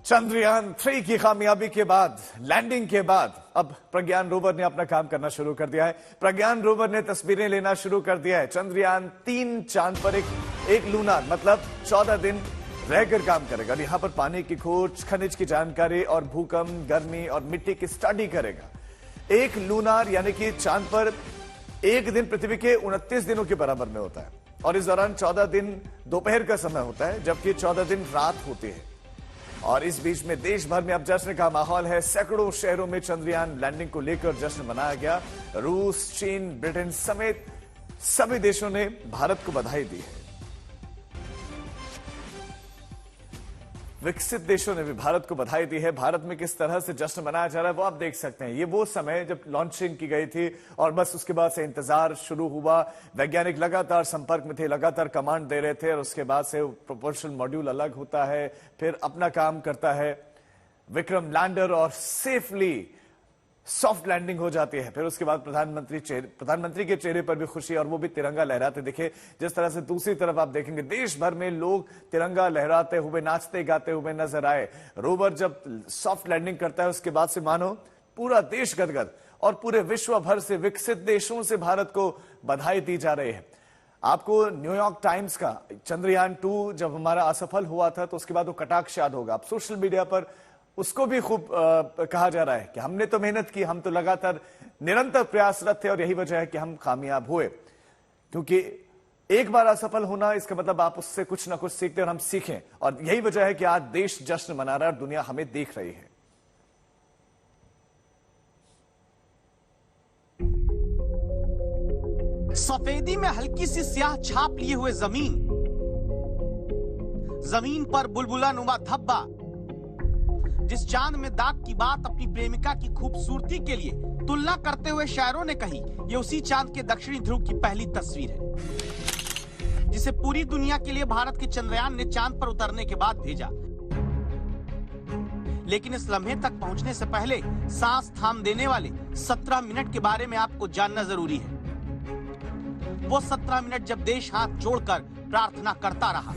चंद्रयान-3 की कामयाबी के बाद, लैंडिंग के बाद अब प्रज्ञान रोवर ने अपना काम करना शुरू कर दिया है। प्रज्ञान रोवर ने तस्वीरें लेना शुरू कर दिया है। चंद्रयान-3 चांद पर एक लूनार मतलब 14 दिन रहकर काम करेगा और यहां पर पानी की खोज, खनिज की जानकारी और भूकंप, गर्मी और मिट्टी की स्टडी करेगा। एक लूनार यानी कि चांद पर एक दिन पृथ्वी के 29 दिनों के बराबर में होता है और इस दौरान 14 दिन दोपहर का समय होता है जबकि 14 दिन रात होती है। और इस बीच में देश भर में अब जश्न का माहौल है। सैकड़ों शहरों में चंद्रयान लैंडिंग को लेकर जश्न मनाया गया। रूस, चीन, ब्रिटेन समेत सभी देशों ने भारत को बधाई दी है। विकसित देशों ने भी भारत को बधाई दी है। भारत में किस तरह से जश्न मनाया जा रहा है वो आप देख सकते हैं। ये वो समय जब लॉन्चिंग की गई थी और बस उसके बाद से इंतजार शुरू हुआ। वैज्ञानिक लगातार संपर्क में थे, लगातार कमांड दे रहे थे और उसके बाद से प्रोपल्शन मॉड्यूल अलग होता है, फिर अपना काम करता है विक्रम लैंडर और सेफली सॉफ्ट लैंडिंग हो जाती है। फिर उसके बाद प्रधानमंत्री के चेहरे पर भी खुशी और वो भी तिरंगा लहराते दिखे। जिस तरह से दूसरी तरफ आप देखेंगे देश भर में लोग तिरंगा लहराते हुए, नाचते गाते हुए नजर आए। रोवर जब सॉफ्ट लैंडिंग करता है उसके बाद से मानो पूरा देश गदगद और पूरे विश्व भर से विकसित देशों से भारत को बधाई दी जा रही है। आपको न्यूयॉर्क टाइम्स का चंद्रयान-2 जब हमारा असफल हुआ था तो उसके बाद वो कटाक्ष याद होगा। अब सोशल मीडिया पर उसको भी खूब कहा जा रहा है कि हमने तो मेहनत की, हम तो लगातार निरंतर प्रयासरत थे और यही वजह है कि हम कामयाब हुए। क्योंकि एक बार असफल होना इसका मतलब आप उससे कुछ ना कुछ सीखते और हम सीखें और यही वजह है कि आज देश जश्न मना रहा है और दुनिया हमें देख रही है। सफेदी में हल्की सी स्याह छाप लिए हुए जमीन पर बुलबुला नुमा धब्बा। जिस चांद में दाग की बात अपनी प्रेमिका की खूबसूरती के लिए तुलना करते हुए शायरों ने कही, ये उसी चांद के दक्षिणी ध्रुव की पहली तस्वीर है जिसे पूरी दुनिया के लिए भारत के चंद्रयान ने चांद पर उतरने के बाद भेजा। लेकिन इस लम्हे तक पहुंचने से पहले सांस थाम देने वाले 17 मिनट के बारे में आपको जानना जरूरी है। वो 17 मिनट जब देश हाथ जोड़कर प्रार्थना करता रहा,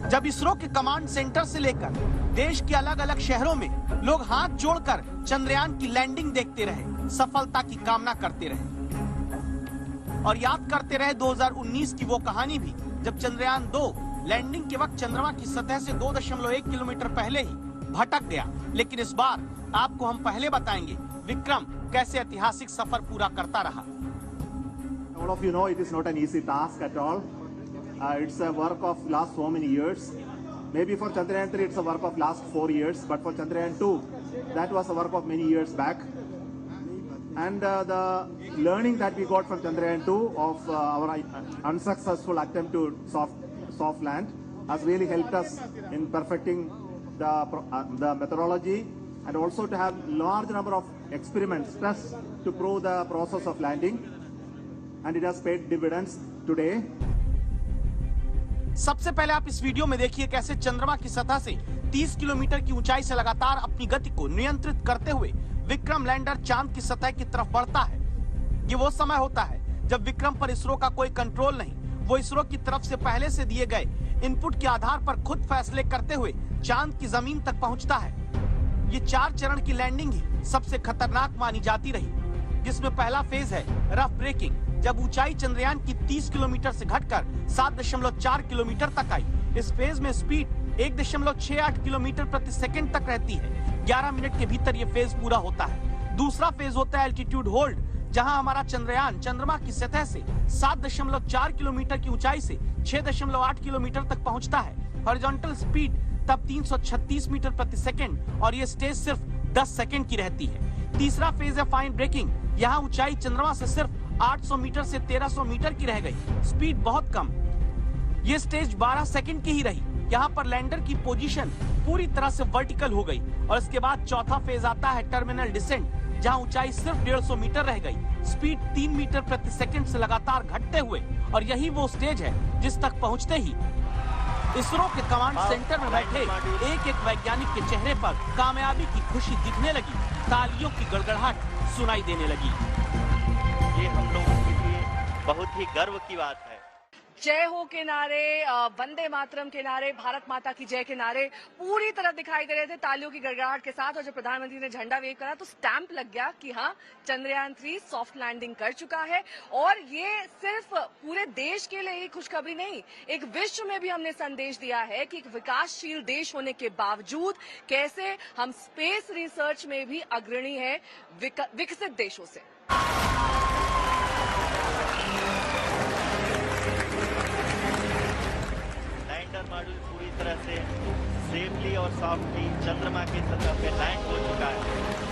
जब इसरो के कमांड सेंटर से लेकर देश के अलग अलग शहरों में लोग हाथ जोड़कर चंद्रयान की लैंडिंग देखते रहे, सफलता की कामना करते रहे और याद करते रहे 2019 की वो कहानी भी जब चंद्रयान-2 लैंडिंग के वक्त चंद्रमा की सतह से 2.1 किलोमीटर पहले ही भटक गया। लेकिन इस बार आपको हम पहले बताएंगे विक्रम कैसे ऐतिहासिक सफर पूरा करता रहा। All of you know it is not an easy task at all. It's a work of last so many years. Maybe for Chandrayaan-3 it's a work of last 4 years, but for Chandrayaan-2 that was a work of many years back. And the learning that we got from Chandrayaan-2 of our unsuccessful attempt to soft land has really helped us in perfecting the methodology and also to have large number of experiments tests to prove the process of landing, and it has paid dividends today. सबसे पहले आप इस video में देखिए कैसे चंद्रमा की सतह से 30 किलोमीटर की ऊंचाई से लगातार अपनी गति को नियंत्रित करते हुए विक्रम लैंडर चांद की सतह की तरफ बढ़ता है। ये वो समय होता है जब विक्रम पर इसरो का कोई कंट्रोल नहीं, वो इसरो की तरफ से पहले से दिए गए इनपुट के आधार पर खुद फैसले करते हुए चांद की जमीन तक पहुंचता है। ये 4 चरण की लैंडिंग ही सबसे खतरनाक मानी जाती रही, जिसमें पहला फेज है रफ ब्रेकिंग, जब ऊंचाई चंद्रयान की 30 किलोमीटर से घटकर 7.4 किलोमीटर तक आई। इस फेज में स्पीड 1.68 किलोमीटर प्रति सेकंड तक रहती है। 11 मिनट के भीतर ये फेज पूरा होता है। दूसरा फेज होता है एल्टीट्यूड होल्ड, जहां हमारा चंद्रयान चंद्रमा की सतह से 7.4 किलोमीटर की ऊंचाई से 6.8 किलोमीटर तक पहुंचता है। हॉरिजॉन्टल स्पीड तब 336 मीटर प्रति सेकंड और ये स्टेज सिर्फ 10 सेकंड की रहती है। तीसरा फेज है फाइन ब्रेकिंग, यहाँ ऊंचाई चंद्रमा से सिर्फ 800 मीटर से 1300 मीटर की रह गई, स्पीड बहुत कम। ये स्टेज 12 सेकंड की ही रही। यहाँ पर लैंडर की पोजीशन पूरी तरह से वर्टिकल हो गई और इसके बाद चौथा फेज आता है टर्मिनल डिसेंट, जहाँ ऊंचाई सिर्फ 150 मीटर रह गई, स्पीड 3 मीटर प्रति सेकंड से लगातार घटते हुए और यही वो स्टेज है जिस तक पहुंचते ही इसरो के कमांड सेंटर में बैठे एक एक वैज्ञानिक के चेहरे पर कामयाबी की खुशी दिखने लगी, तालियों की गड़गड़ाहट सुनाई देने लगी। ये हम लोगों के लिए बहुत ही गर्व की बात है। जय हो के नारे, वंदे मातरम के नारे, भारत माता की जय के नारे पूरी तरह दिखाई दे रहे थे तालियों की गड़गड़ाहट के साथ। और जब प्रधानमंत्री ने झंडा वेव करा तो स्टैंप लग गया कि हाँ, चंद्रयान 3 सॉफ्ट लैंडिंग कर चुका है। और ये सिर्फ पूरे देश के लिए ही खुशखबरी नहीं, एक विश्व में भी हमने संदेश दिया है कि एक विकासशील देश होने के बावजूद कैसे हम स्पेस रिसर्च में भी अग्रणी है विकसित देशों से। लैंडर मॉड्यूल पूरी तरह से सेफली और सॉफ्टली चंद्रमा की सतह पे लैंड हो चुका है।